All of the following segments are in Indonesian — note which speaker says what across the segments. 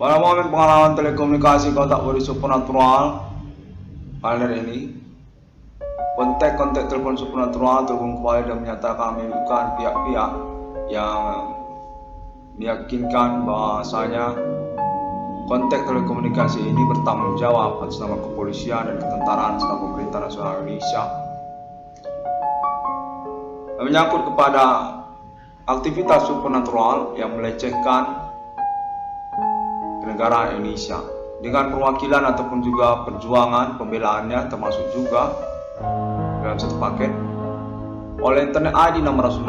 Speaker 1: Pada momen pengalaman telekomunikasi kontak body supernatural kali ini, kontak telepon supernatural terhubung kembali dan menyatakan menyebutkan pihak-pihak yang meyakinkan bahwasanya kontak telekomunikasi ini bertanggung jawab atas nama kepolisian dan ketentaraan serta pemerintah nasional Indonesia yang menyangkut kepada aktivitas supernatural yang melecehkan negara Indonesia dengan perwakilan ataupun juga perjuangan pembelaannya, termasuk juga dalam satu paket oleh Internet ID 666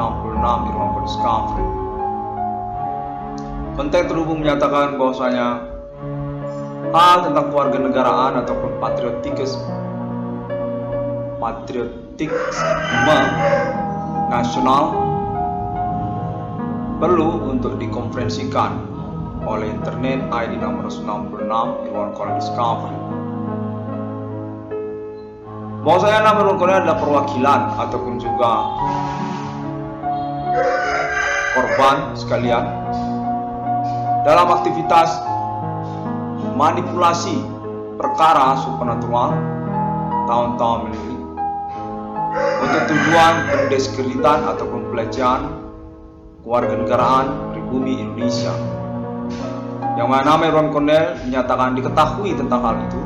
Speaker 1: Irwan Discovery. Konten terhubung menyatakan bahwasanya hal tentang kewarganegaraan ataupun patriotisme nasional perlu untuk dikonferensikan oleh Internet ID 666 Irwan Discovery. Bahwasanya nama Irwan adalah perwakilan ataupun juga korban sekalian dalam aktivitas manipulasi perkara supernatural tahun-tahun ini untuk tujuan pendiskreditan ataupun pelecehan kewarganegaraan pribumi Indonesia, yang mana Irwan Cornel menyatakan diketahui tentang hal itu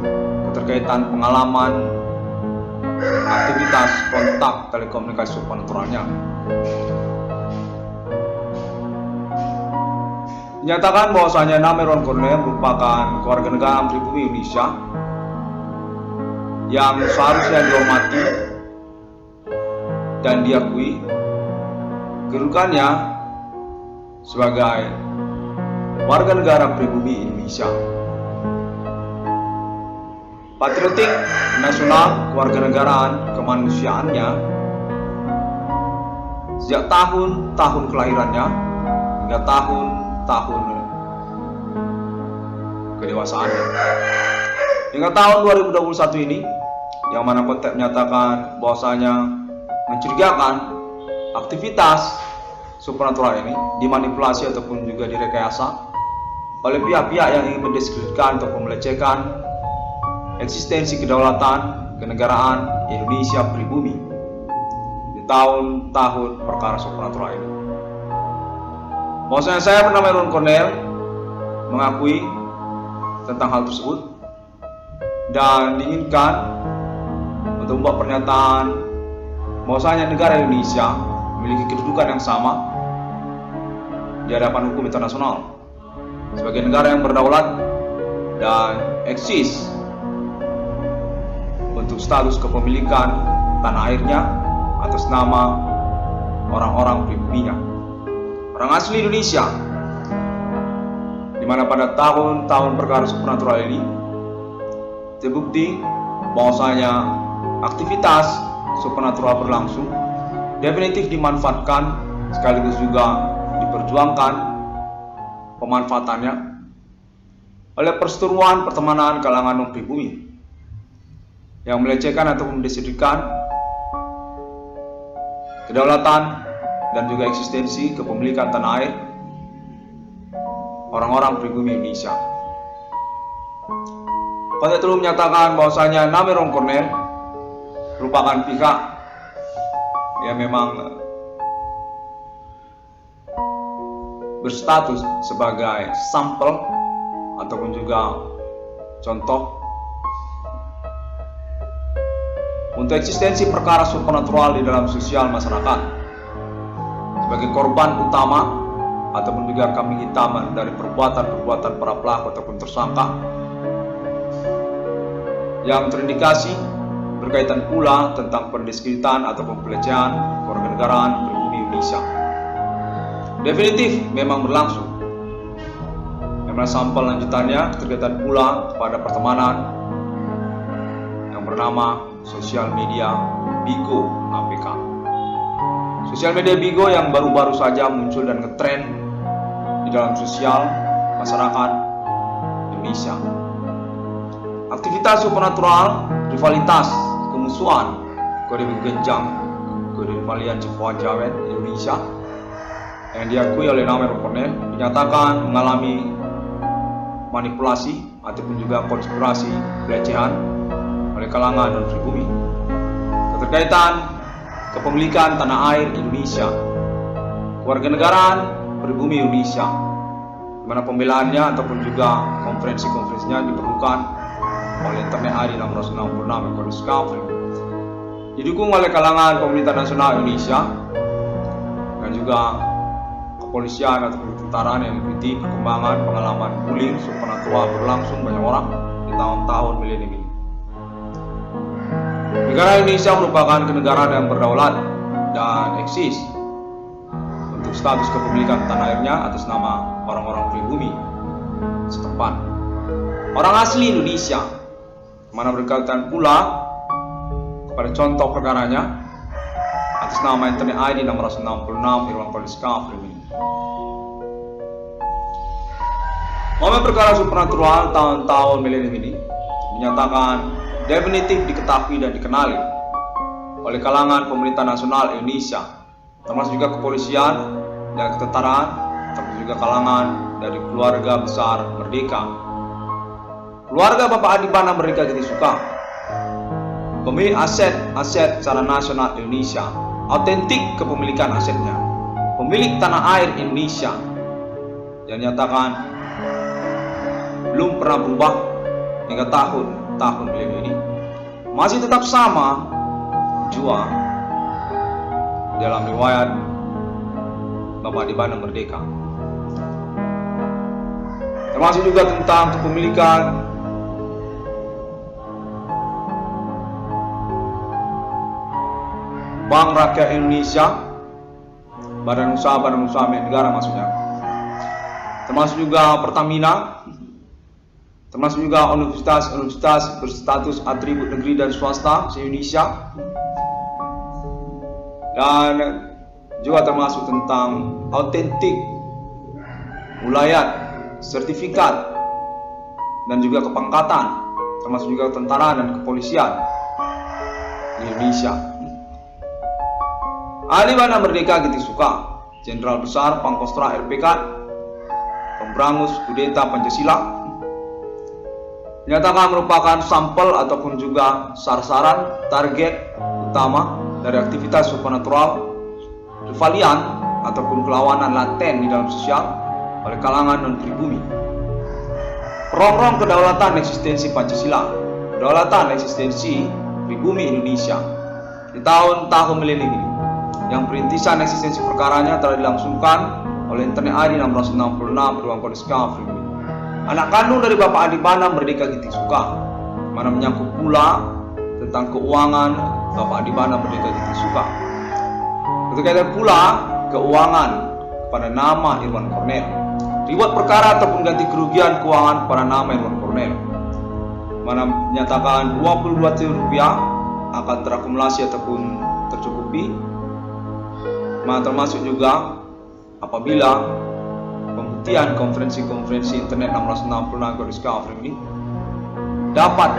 Speaker 1: keterkaitan pengalaman aktivitas kontak telekomunikasi supernaturalnya. Menyatakan bahwasanya nama Irwan Cornel merupakan kewarganegaraan pribumi Indonesia yang seharusnya dihormati dan diakui kedudukannya sebagai warga negara pribumi Indonesia. Patriotik nasional kewarganegaraan kemanusiaannya sejak tahun-tahun kelahirannya hingga tahun-tahun kedewasaannya hingga tahun 2021 ini, yang mana kontak menyatakan bahwasanya mencurigakan aktivitas supernatural ini dimanipulasi ataupun juga direkayasa oleh pihak-pihak yang ingin mendiskreditkan ataupun melecehkan eksistensi kedaulatan kenegaraan Indonesia pribumi di tahun-tahun perkara supernatural ini. Bahwasanya saya bernama Irwan Cornel mengakui tentang hal tersebut dan diinginkan untuk membuat pernyataan bahwasanya negara Indonesia memiliki kedudukan yang sama di hadapan hukum internasional sebagai negara yang berdaulat dan eksis untuk status kepemilikan tanah airnya atas nama orang-orang pribuminya, orang asli Indonesia, di mana pada tahun-tahun perkara supernatural ini terbukti bahwasanya aktivitas supernatural berlangsung definitif dimanfaatkan sekaligus juga diperjuangkan pemanfaatannya oleh perseteruan pertemanan kalangan non-pribumi yang melecehkan atau mendiskreditkan kedaulatan dan juga eksistensi kepemilikan tanah air orang-orang pribumi Indonesia. Kontak tersebut menyatakan bahwasanya nama Irwan Cornel merupakan pihak yang memang berstatus sebagai sampel ataupun juga contoh untuk eksistensi perkara supernatural di dalam sosial masyarakat sebagai korban utama ataupun juga kambing hitam dari perbuatan-perbuatan para pelaku ataupun tersangka yang terindikasi berkaitan pula tentang pendiskreditan ataupun pelecehan kewarganegaraan pribumi Indonesia. Definitif memang berlangsung. Memang sampel lanjutannya terkaitan pula kepada pertemanan yang bernama sosial media Bigo APK. Sosial media Bigo yang baru-baru saja muncul dan ngetren di dalam sosial masyarakat Indonesia. Aktivitas supernatural, rivalitas, kemusuhan, kode genjang, kode rivalian Jepang Jawa Indonesia yang diakui oleh nama Irwan Cornel dinyatakan mengalami manipulasi ataupun juga konspirasi pelecehan oleh kalangan non pribumi, keterkaitan kepemilikan tanah air Indonesia, kewarganegaraan pribumi Indonesia, di mana pembelaannya ataupun juga konferensi-konferensinya diperlukan oleh Internet ID 666 Recording Discovery, didukung oleh kalangan pemerintah nasional Indonesia dan juga kepolisian ataupun tentara yang mengikuti perkembangan pengalaman bullying supernatural berlangsung banyak orang di tahun-tahun milenium ini. Negara Indonesia merupakan kenegaraan yang berdaulat dan eksis untuk status kepemilikan tanah airnya atas nama orang-orang pribumi setempat, orang asli Indonesia, mana berkaitan pula kepada contoh perkaranya atas nama Internet ID 666 Irwan Discovery. Momen perkara supernatural tahun-tahun milenium ini dinyatakan definitif diketahui dan dikenali oleh kalangan pemerintah nasional Indonesia, termasuk juga kepolisian dan ketentaraan, termasuk juga kalangan dari keluarga besar Merdeka. Keluarga Bapak Adibana Merdeka Getisuka, pemilik aset-aset secara nasional Indonesia, autentik kepemilikan asetnya, pemilik tanah air Indonesia, yang nyatakan belum pernah berubah hingga tahun milenium ini, masih tetap sama jua dalam riwayat Bapak Adibana Merdeka, termasuk juga tentang kepemilikan Bank Rakyat Indonesia, badan usaha milik negara maksudnya, termasuk juga Pertamina, termasuk juga universitas berstatus atribut negeri dan swasta se-Indonesia, dan juga termasuk tentang autentik wilayah, sertifikat, dan juga kepangkatan, termasuk juga tentara dan kepolisian di Indonesia. Adibana Merdeka Getisuka, Jenderal Besar Pangkostrat RPK, pemberangus kudeta Pancasila, dinyatakan merupakan sampel ataupun juga sasaran target utama dari aktivitas supernatural rivalian ataupun perlawanan laten di dalam sosial oleh kalangan non pribumi. Perongrong kedaulatan eksistensi Pancasila, kedaulatan eksistensi pribumi Indonesia di tahun-tahun milenium ini, yang perintisan eksistensi perkaranya telah dilangsungkan oleh Internet ID 666 Irwan Discovery, anak kandung dari Bapak Adibana Merdeka Getisuka, mana menyangkut pula tentang keuangan Bapak Adibana Merdeka Getisuka. Ketika pula keuangan pada nama Irwan Cornel, riwayat perkara ataupun ganti kerugian keuangan pada nama Irwan Cornel, mana menyatakan 22 triliun rupiah akan terakumulasi ataupun tercukupi, mana termasuk juga apabila pembuktian konferensi-konferensi Internet 666 Discovery ini dapat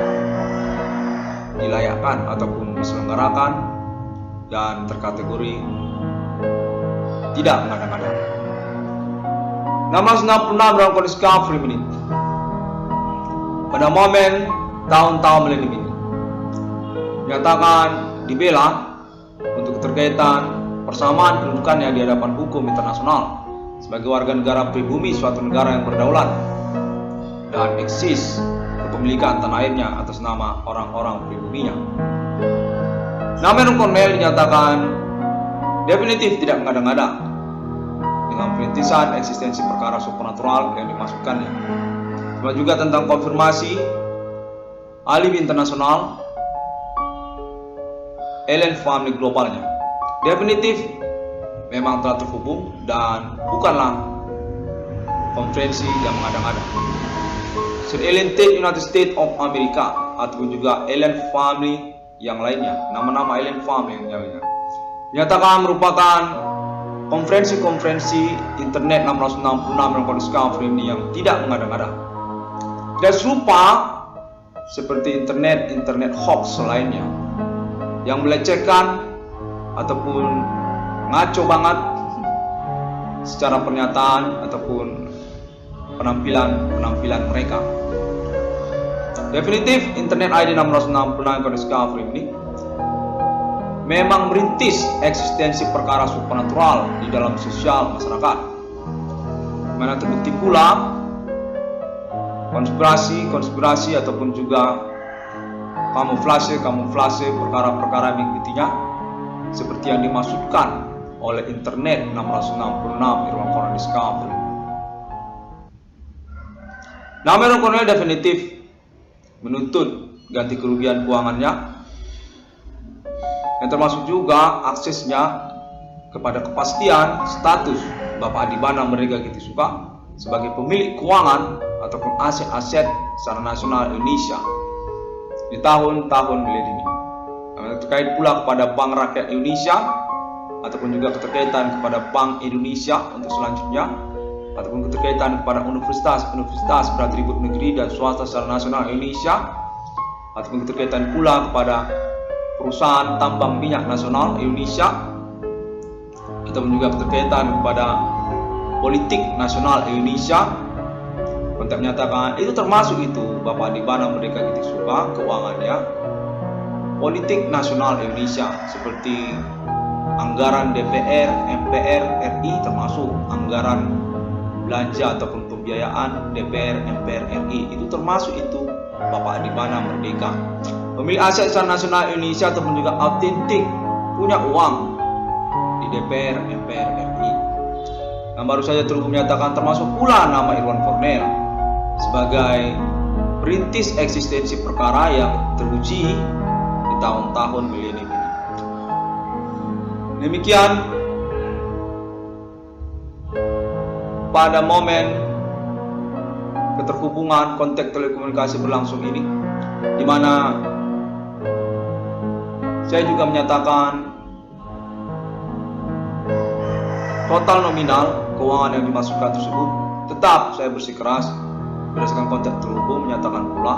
Speaker 1: dilayakkan ataupun diselenggarakan dan terkategori tidak mengada-ngada. 666 Discovery ini pada momen tahun-tahun milenium ini dinyatakan dibela untuk keterkaitan persamaan kedudukannya di hadapan hukum internasional sebagai warga negara pribumi suatu negara yang berdaulat dan eksis kepemilikan tanah airnya atas nama orang-orang pribuminya. Nama Irwan Cornel dinyatakan definitif tidak mengada-ngada dengan perintisan eksistensi perkara supernatural yang dimasukkannya, sama juga tentang konfirmasi alibi internasional alien family globalnya. Definitif memang telah terhubung dan bukanlah konferensi yang mengada-ngada. Alien State United States of America ataupun juga alien family yang lainnya, nama-nama alien family yang lainnya, dinyatakan merupakan konferensi-konferensi Internet 666 Discovery ini yang tidak mengada-ngada. Tidak serupa seperti internet hoax lainnya yang melecehkan ataupun ngaco banget secara pernyataan ataupun penampilan penampilan mereka. Definitif Internet ID 666 Discovery ini memang merintis eksistensi perkara supernatural di dalam sosial masyarakat, mana terbukti pula konspirasi ataupun juga kamuflase perkara-perkara yang mengikutinya seperti yang dimaksudkan oleh Internet 666 Irwan Cornel Discovery. Nama Irwan Cornel definitif menuntut ganti kerugian keuangannya, yang termasuk juga aksesnya kepada kepastian status Bapak Adibana Merdeka Giti Suka sebagai pemilik keuangan ataupun aset-aset secara nasional Indonesia di tahun-tahun milenium. Terkait pula kepada Bank Rakyat Indonesia ataupun juga keterkaitan kepada Bank Indonesia untuk selanjutnya, ataupun keterkaitan kepada universitas beratribut negeri dan swasta secara nasional Indonesia, ataupun keterkaitan pula kepada perusahaan tambang minyak nasional Indonesia, ataupun juga keterkaitan kepada politik nasional Indonesia. Konteks menyatakan itu termasuk itu Bapak Adibana Merdeka Giti Suka keuangannya politik nasional Indonesia seperti anggaran DPR, MPR, RI, termasuk anggaran belanja ataupun pembiayaan DPR, MPR, RI, itu termasuk itu Bapak Adibana Merdeka. Pemilik aset secara nasional Indonesia ataupun juga autentik punya uang di DPR, MPR, RI. Yang baru saja terhubung menyatakan termasuk pula nama Irwan Cornel sebagai perintis eksistensi perkara yang teruji di tahun-tahun milenium ini. Demikian pada momen keterhubungan kontak telekomunikasi berlangsung ini, di mana saya juga menyatakan total nominal keuangan yang dimasukkan tersebut tetap saya bersikeras berdasarkan kontak terhubung menyatakan pula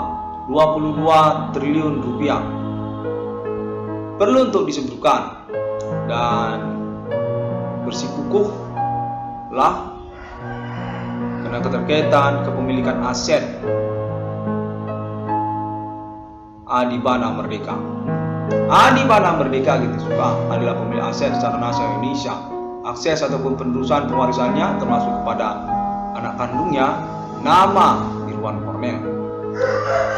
Speaker 1: 22 triliun rupiah perlu untuk disebutkan dan bersikukuhlah karena keterkaitan kepemilikan aset Adibana Merdeka. Adibana Merdeka Giti Suka adalah pemilik aset secara nasional Indonesia. Akses ataupun penerusan pewarisannya termasuk kepada anak kandungnya nama Irwan Cornel.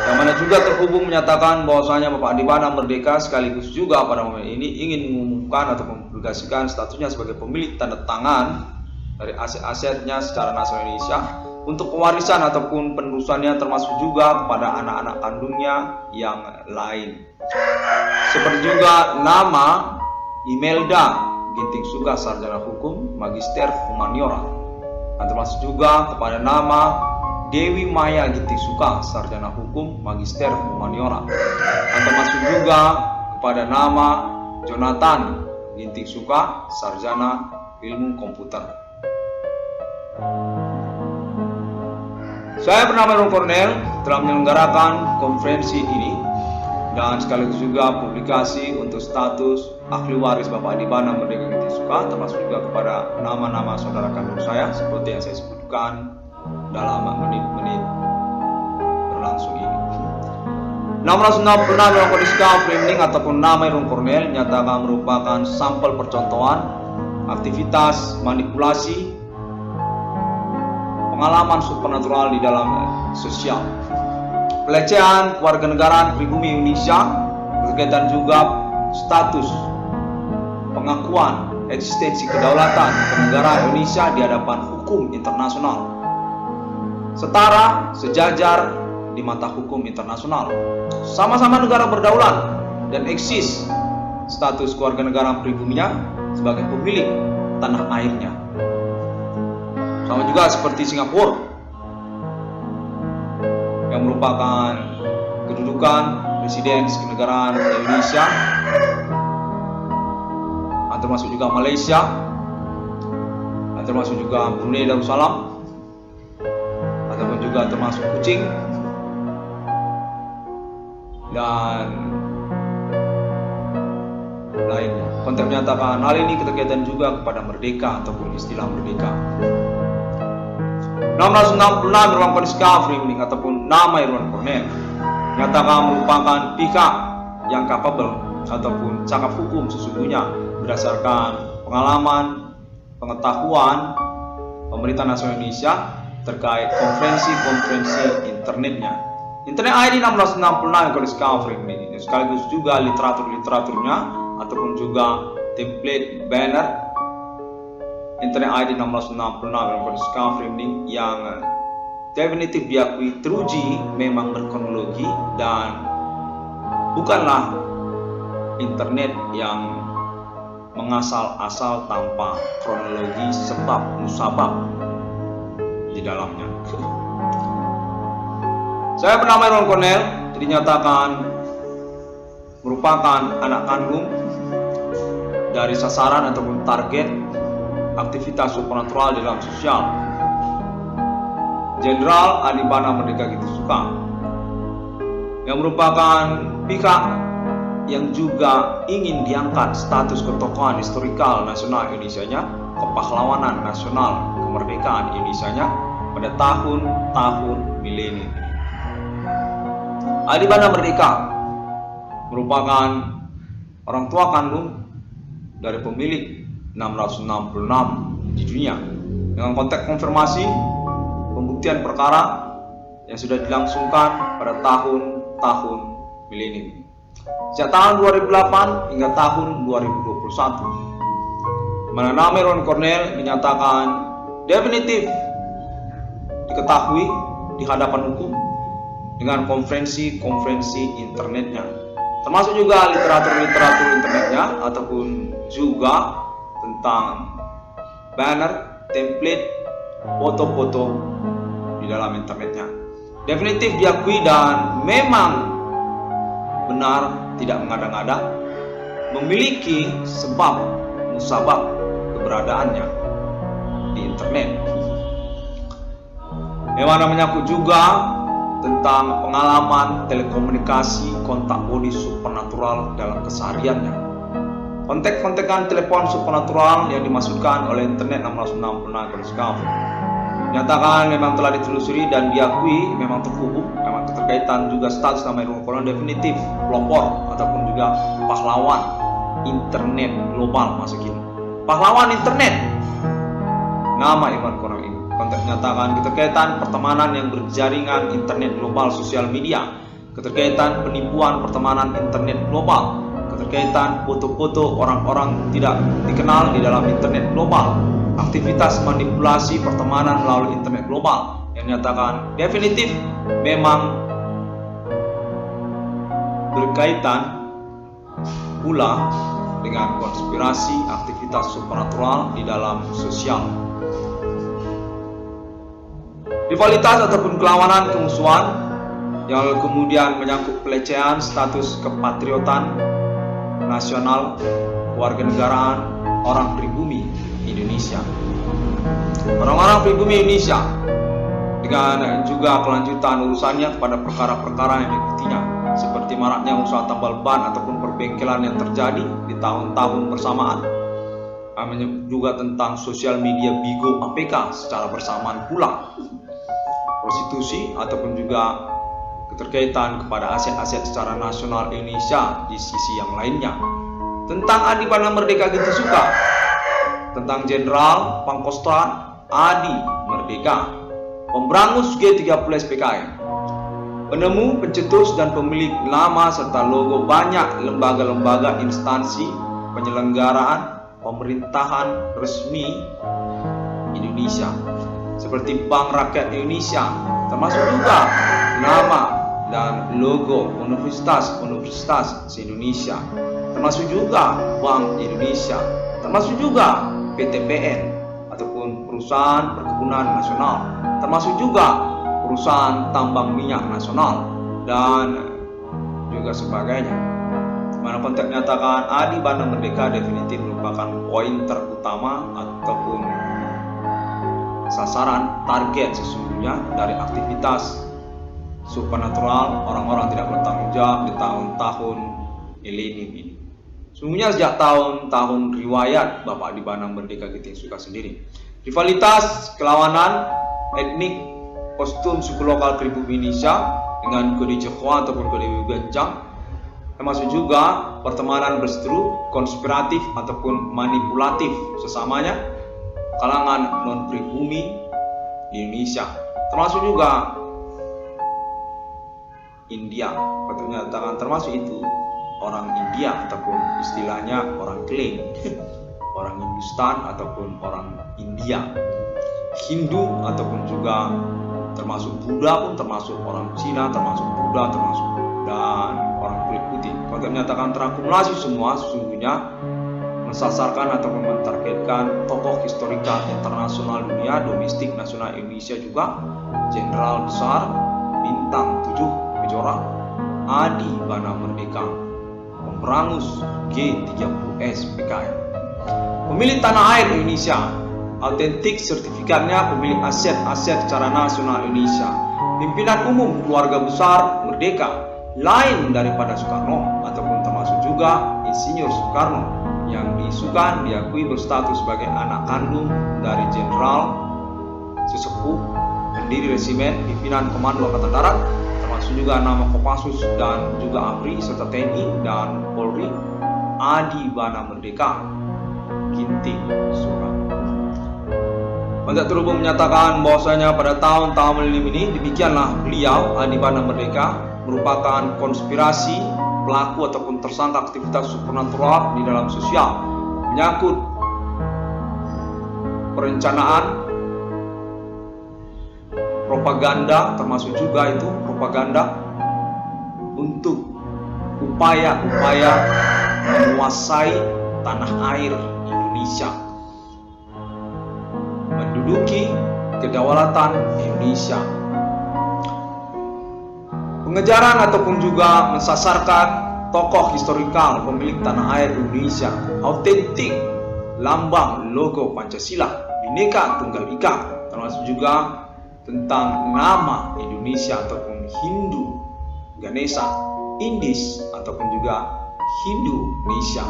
Speaker 1: Yang mana juga terhubung menyatakan bahwasanya Bapak Adibana Merdeka sekaligus juga pada momen ini ingin mengumumkan atau mempublikasikan statusnya sebagai pemilik tanda tangan dari aset-asetnya secara nasional Indonesia untuk pewarisan ataupun penerusannya termasuk juga kepada anak-anak kandungnya yang lain. Seperti juga nama Imelda Ginting Suka sarjana hukum magister humaniora, dan termasuk juga kepada nama Dewi Maya Ginting Suka sarjana hukum magister humaniora, dan termasuk juga kepada nama Jonathan Ginting Suka sarjana ilmu komputer. Saya bernama Irwan Cornel telah menyelenggarakan konferensi ini dan sekaligus juga publikasi untuk status ahli waris Bapak Adibana Merdeka Giti Suka, termasuk juga kepada nama-nama saudara kandung saya seperti yang saya sebutkan dalam menit-menit berlangsung ini. 666 Irwan Discovery Framing ataupun nama Irwan Cornel nyatakan merupakan sampel percontohan aktivitas manipulasi pengalaman supernatural di dalam sosial, pelecehan kewarganegaraan pribumi Indonesia, berkaitan juga status pengakuan eksistensi kedaulatan negara Indonesia di hadapan hukum internasional, setara sejajar di mata hukum internasional, sama-sama negara berdaulat dan eksis status kewarganegaraan pribuminya sebagai pemilik tanah airnya. Sama juga seperti Singapura yang merupakan kedudukan presiden kenegaraan Indonesia, dan termasuk juga Malaysia, dan termasuk juga Brunei Darussalam, ataupun juga termasuk Kuching, dan lainnya. Konteks menyatakan hal ini keterkaitan juga kepada merdeka ataupun istilah merdeka. 1666 Irwan Discovery ataupun nama Irwan Cornell nyatakan merupakan pihak yang capable ataupun cakap hukum sesungguhnya berdasarkan pengalaman, pengetahuan pemerintah nasional Indonesia terkait konferensi-konferensi internetnya. Internet ID 1666 Discovery ini sekaligus juga literaturnya ataupun juga template banner Internet ID 1666 Discovery ini yang definitif diakui teruji memang berkronologi dan bukanlah internet yang mengasal-asal tanpa kronologi sebab musabab di dalamnya. Saya bernama Irwan Cornell, dinyatakan merupakan anak kandung dari sasaran ataupun target aktivitas supernatural dalam sosial Jenderal Adibana Merdeka Gitu Suka, yang merupakan pihak yang juga ingin diangkat status ketokohan historikal nasional Indonesia-nya, kepahlawanan nasional kemerdekaan Indonesia-nya pada tahun-tahun milenium. Adibana Merdeka merupakan orang tua kandung dari pemilik 666 di dunia dengan konteks konfirmasi pembuktian perkara yang sudah dilangsungkan pada tahun-tahun milenium. Sejak tahun 2008 hingga tahun 2021, mana nama Irwan Cornell dinyatakan definitif diketahui di hadapan hukum dengan konferensi-konferensi internetnya, termasuk juga literatur internetnya ataupun juga tentang banner, template, foto-foto di dalam internetnya. Definitif diakui dan memang benar, tidak mengada-ngada, memiliki sebab musabab keberadaannya di internet. Memang menyangkut juga tentang pengalaman telekomunikasi kontak bodi supernatural dalam kesehariannya. Kontak-kontakan telepon supernatural yang dimaksudkan oleh internet 1666 Discovery nyatakan memang telah ditelusuri dan diakui memang terhubung, memang keterkaitan juga status nama Irwan Cornell definitif pelopor ataupun juga pahlawan internet global masukin pahlawan internet nama Irwan Cornell ini. Konteks menyatakan keterkaitan pertemanan yang berjaringan internet global sosial media, keterkaitan penipuan pertemanan internet global, keterkaitan foto-foto orang-orang tidak dikenal di dalam internet global, aktivitas manipulasi pertemanan melalui internet global yang menyatakan definitif memang berkaitan pula dengan konspirasi aktivitas supernatural di dalam sosial. Rivalitas ataupun perlawanan kemusuhan yang kemudian menyangkut pelecehan status kepatriotan nasional kewarganegaraan orang pribumi Indonesia. Orang-orang pribumi Indonesia dengan juga kelanjutan urusannya kepada perkara-perkara yang diikutinya, seperti maraknya usaha tambal ban ataupun perbengkelan yang terjadi di tahun-tahun bersamaan. Juga tentang sosial media Bigo APK secara bersamaan pula, prostitusi ataupun juga keterkaitan kepada aset-aset secara nasional Indonesia di sisi yang lainnya. Tentang Adibana Merdeka Gitu Suka, tentang Jenderal Pangkostrat Adi Merdeka, pemberangus G30 SPKI, penemu, pencetus dan pemilik nama serta logo banyak lembaga-lembaga instansi penyelenggaraan pemerintahan resmi Indonesia seperti Bank Rakyat Indonesia, termasuk juga nama dan logo universitas se-Indonesia, termasuk juga Bank Indonesia, termasuk juga PTPN ataupun Perusahaan Perkebunan Nasional, termasuk juga Perusahaan Tambang Minyak Nasional dan juga sebagainya. Mana konteks menyatakan Adibana Merdeka definitif merupakan poin terutama ataupun sasaran target sesungguhnya dari aktivitas supernatural orang-orang tidak bertanggung jawab di tahun-tahun milenium ini. Sesungguhnya sejak tahun-tahun riwayat Bapak Adibana Merdeka Gitu Suka sendiri, rivalitas, kelawanan etnik, kostum suku lokal pribumi Indonesia dengan kode Jehova ataupun kode Ganjang, termasuk juga pertemanan berseteru, konspiratif ataupun manipulatif sesamanya kalangan non pribumi di Indonesia, termasuk juga India. Patut menyatakan termasuk itu orang India ataupun istilahnya orang Kling, orang Hindustan ataupun orang India, Hindu ataupun juga termasuk Buddha pun termasuk orang Cina, termasuk Buddha, termasuk dan orang kulit putih. Patut menyatakan terakumulasi semua sesungguhnya mensasarkan ataupun mentargetkan tokoh historikal internasional dunia, domestik, nasional Indonesia juga, Jenderal Besar Bintang 7 Kejora Adi Bana Merdeka, Pemberangus G30S PKM, pemilik tanah air Indonesia, autentik sertifikatnya pemilik aset-aset secara nasional Indonesia, pimpinan umum keluarga besar Merdeka, lain daripada Soekarno ataupun termasuk juga Insinyur Soekarno yang diisukan diakui berstatus sebagai anak kandung dari Jenderal sesepuh pendiri resimen pimpinan Komando Angkatan Darat, termasuk juga nama Kopassus dan juga ABRI serta TNI dan Polri, Adi Bana Merdeka Ginting Soekarno. Untuk terhubung menyatakan bahwasanya pada tahun-tahun ini demikianlah beliau Adi Bana Merdeka merupakan konspirasi pelaku ataupun tersangka aktivitas supernatural di dalam sosial menyangkut perencanaan propaganda, termasuk juga itu propaganda untuk upaya-upaya menguasai tanah air Indonesia, menduduki kedaulatan Indonesia, pengejaran ataupun juga mensasarkan tokoh historikal pemilik tanah air Indonesia, autentik lambang logo Pancasila, Bhinneka Tunggal Ika, termasuk juga tentang nama Indonesia ataupun Hindu Ganesha, Indis ataupun juga Hindu Indonesia,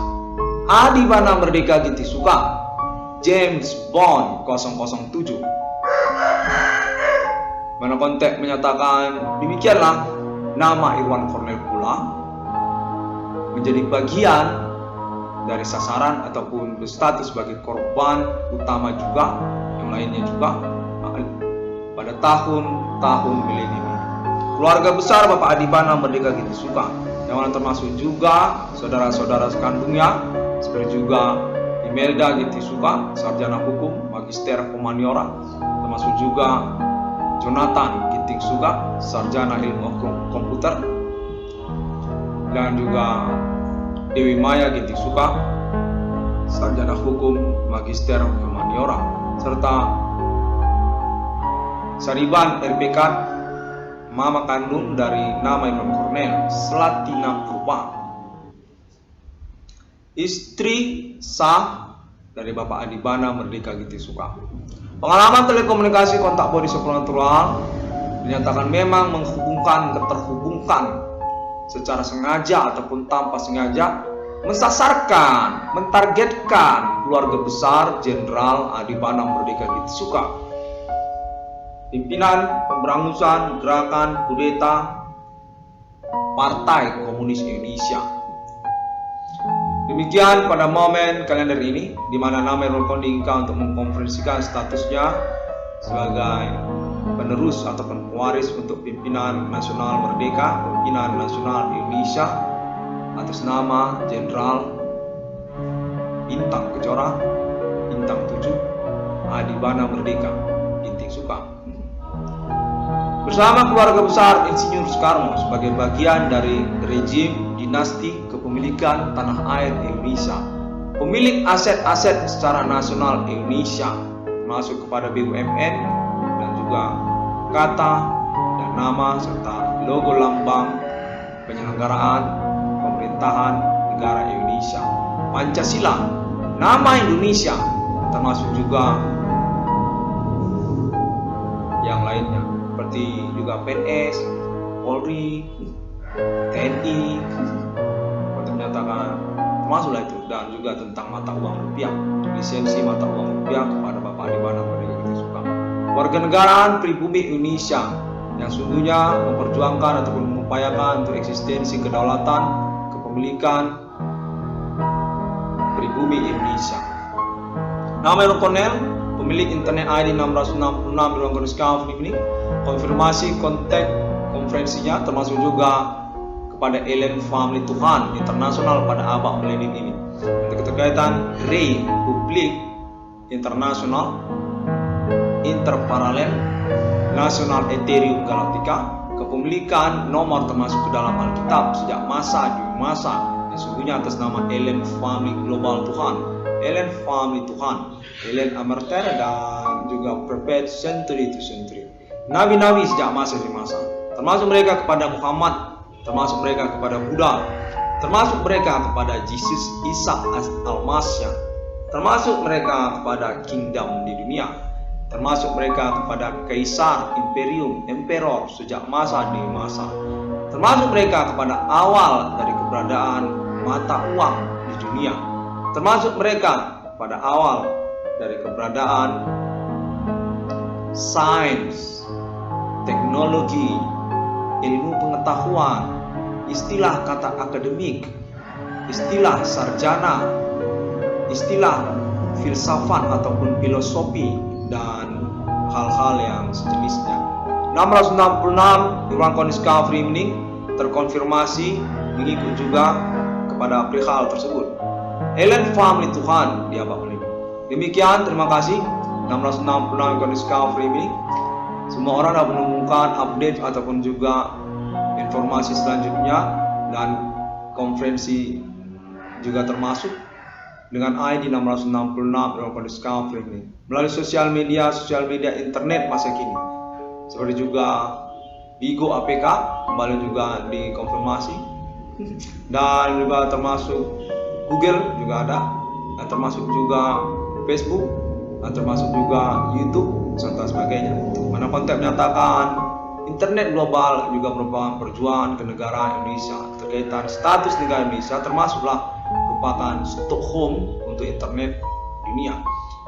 Speaker 1: Adi Bana Merdeka Ginting Soekarno, James Bond 007. Mana konteks menyatakan demikianlah nama Irwan Cornel pula menjadi bagian dari sasaran ataupun berstatus sebagai korban utama juga yang lainnya juga pada tahun-tahun milenium. Keluarga besar Bapak Adi Bana Merdeka Ginting Soekarno yang mana termasuk juga saudara-saudara sekandungnya seperti juga Imelda Ginting Soekarno, sarjana hukum, magister humaniora, termasuk juga Jonathan Ginting Soekarno, sarjana ilmu komputer, dan juga Dewi Maya Ginting Soekarno, sarjana hukum, magister humaniora, serta Sariban RPK, mama kandung dari nama Irwan Cornel, Slatina Purba, istri sah dari Bapak Adi Bana Merdeka Ginting Soekarno. Pengalaman telekomunikasi kontak body supernatural dinyatakan memang terhubungkan secara sengaja ataupun tanpa sengaja mensasarkan, mentargetkan keluarga besar Jenderal Adi Bana Merdeka Ginting Soekarno, pimpinan pemberangusan gerakan kudeta Partai Komunis Indonesia. Demikian pada momen kalender ini, di mana nama Irwan Cornel untuk mengkonferensikan statusnya sebagai penerus ataupun pewaris untuk pimpinan nasional merdeka, pimpinan nasional Indonesia atas nama Jenderal Bintang Kejora, Bintang 7, Adi Bana Merdeka Ginting Soekarno, bersama keluarga besar Insinyur Soekarno sebagai bagian dari rejim dinasti kepemilikan tanah air Indonesia, pemilik aset-aset secara nasional Indonesia, masuk kepada BUMN dan juga kata dan nama serta logo lambang penyelenggaraan pemerintahan negara Indonesia, Pancasila, nama Indonesia, termasuk juga yang lainnya seperti juga PNS, Polri, TNI, untuk menyatakan termasuklah itu, dan juga tentang mata uang rupiah, lisensi mata uang rupiah kepada Bapak Adi Bana Merdeka Ginting Soekarno. warganegaraan pribumi Indonesia yang sungguhnya memperjuangkan ataupun mengupayakan untuk eksistensi kedaulatan, kepemilikan pribumi Indonesia. Nama Irwan Cornell, pemilik internet ID 666 Irwan Cornell Scaffold ini, konfirmasi kontak konferensinya termasuk juga kepada Ellen Family Tuhan Internasional pada abad milenium ini untuk keterkaitan Republik Internasional Interparalel Nasional Ethereum Galactica, kepemilikan nomor termasuk ke dalam Alkitab sejak masa demi masa yang sungguhnya atas nama Ellen Family Global Tuhan, Ellen Family Tuhan, Ellen Amarter, dan juga Prophet Century to Century, nabi-nabi sejak masa demi masa, termasuk mereka kepada Muhammad, termasuk mereka kepada Buddha, termasuk mereka kepada Jesus Isa Al-Masya, termasuk mereka kepada kingdom di dunia, termasuk mereka kepada kaisar, imperium, emperor sejak masa demi masa, termasuk mereka kepada awal dari keberadaan mata uang di dunia, termasuk mereka pada awal dari keberadaan sains, teknologi, ilmu pengetahuan, istilah kata akademik, istilah sarjana, istilah filsafat ataupun filosofi, dan hal-hal yang sejenisnya. 666 Irwan Cornell Scaffold ini terkonfirmasi mengikut juga kepada perihal tersebut. Ellen Family Tuhan di abad ini. Demikian, terima kasih. 666 Irwan Cornell Scaffold ini. Semua orang dapat menemukan update ataupun juga informasi selanjutnya, dan konferensi juga termasuk dengan ID 666 Irwan Cornell Scaffold ini melalui sosial media internet masa kini, seperti juga Bigo APK kembali juga dikonfirmasi, dan juga termasuk Google juga ada, dan termasuk juga Facebook, dan termasuk juga YouTube serta sebagainya. Mana konten menyatakan internet global juga merupakan perjuangan kenegaraan Indonesia terkaitan status negara Indonesia, termasuklah merupakan Stockholm untuk internet dunia.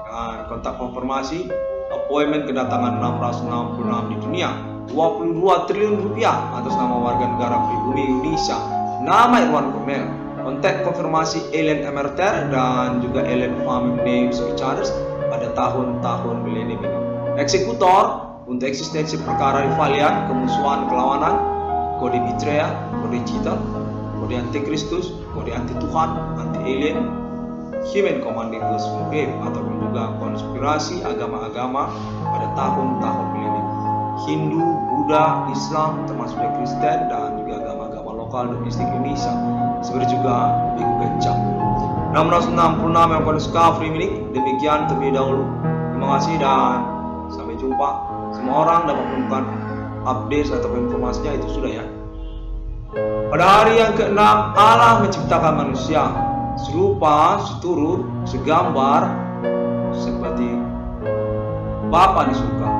Speaker 1: Dan kontak konfirmasi appointment kedatangan 666 di dunia, 22 triliun rupiah atas nama warga negara pribumi Indonesia, nama Irwan Cornell. Kontak konfirmasi Ellen Amarter dan juga Ellen Family Names Richards pada tahun-tahun milenium ini. Eksekutor untuk eksistensi perkara rivalian, kemusuhan, perlawanan, kode betrayal, kode cheater, kode antikristus, kode anti Tuhan, anti alien, human commanding ghost from grave, ataupun juga konspirasi agama-agama pada tahun-tahun milenium. Hindu, Buddha, Islam, termasuk juga Kristen, dan juga agama-agama lokal domestik Indonesia, seperti juga Biku Gencang. 666 yang pada Scaffold ini. Demikian terlebih dahulu. Terima kasih dan sampai jumpa. Semua orang dapat menemukan update atau informasinya itu sudah ya. Pada hari yang ke-6 Allah menciptakan manusia serupa, seturut, segambar seperti Bapa di surga,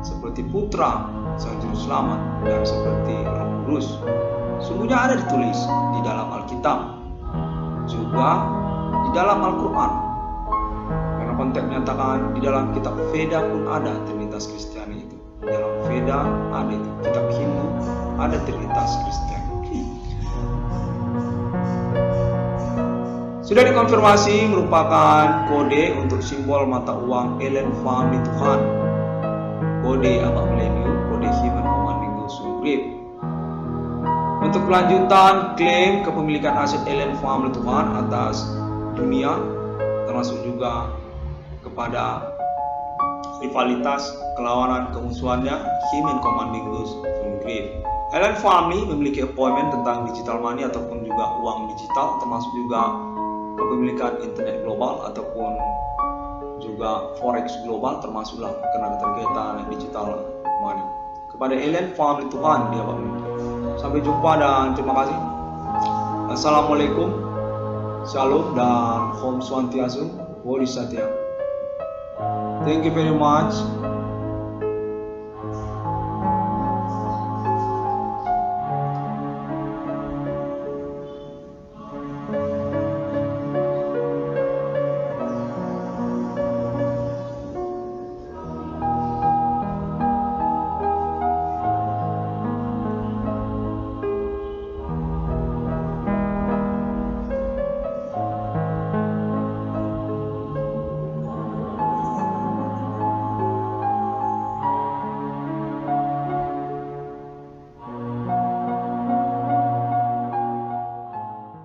Speaker 1: seperti Putra Sang Juru Selamat, dan seperti Roh Kudus. Sungguhnya ada ditulis di dalam Alkitab, juga di dalam Al-Quran. Karena konteks menyatakan di dalam kitab Veda pun ada Trinitas Kristiani itu. Di dalam Veda ada itu. Kitab Hindu ada Trinitas Kristiani. Sudah dikonfirmasi merupakan kode untuk simbol mata uang Ellen Family Tuhan. Kode abad milenium, kode Human Commanding Ghost from Grave. Untuk kelanjutan klaim kepemilikan aset Ellen Family Tuhan atas dunia, termasuk juga kepada rivalitas, kelawanan, kemusuhannya, Human Commanding Ghost from Grave. Ellen Family memiliki appointment tentang digital money ataupun juga uang digital, termasuk juga kepemilikan internet global ataupun juga forex global, termasuklah karena terkaitan digital money. Kepada Ellen Family Tuhan di abad ini. Sampai jumpa dan terima kasih. Assalamualaikum, Shalom dan Om Swastiastu, Bodhisattva. Thank you very much.